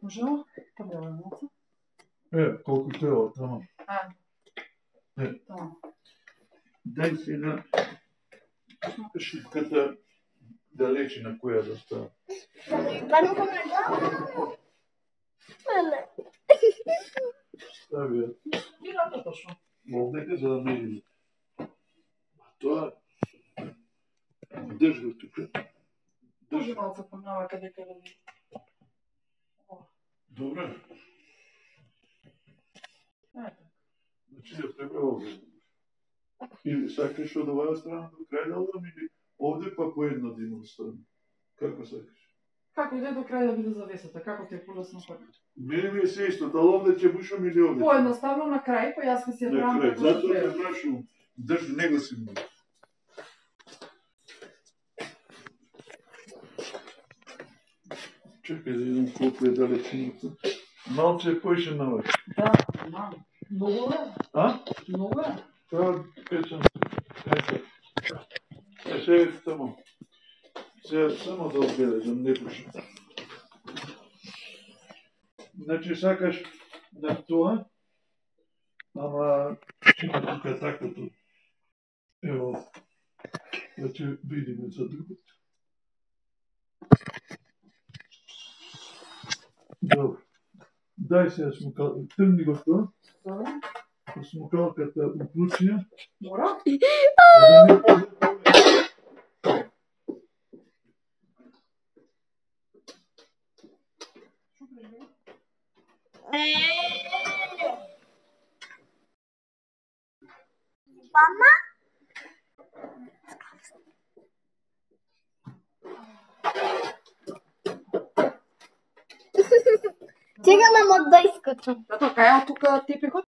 Може ли? Първоемоца. Колко трябва, тама. Тама. Дай сега шипката далече на коя да става. Ставя. Мирата точно. Нека за да не види. Това държа тук. Може малко помнава къде ви. Добре. Значи да пребрало. Или сакаш от оваа страна до крај да одам или овде па по една да имам страна? Како сакаш? Како иде до крај да биде завесата? Како ти е полесно така? Мене ми е се исто, дали овде ќе бушам или овде? Поедноставно на крај, па јас си ја правам како што треба. Затоа те прашувам. Држи, не го си му. Чекай да видим колко е далечината. Малце е поише навек. Да, знам. Многу е. А? Многу е. Тоа печам. Ето. Сега тамо. Сега само да одбележам, не пушам. Значи сакаш на тоа, ама има тука такото. Ево, да ќе видиме за другото. Добре. Дај сега смукалката. Тргни го тоа. Добре. Смукалката уклучија. Мора? Mama? Чекай, мама, да изкачам. Да, така е, тука тепехот.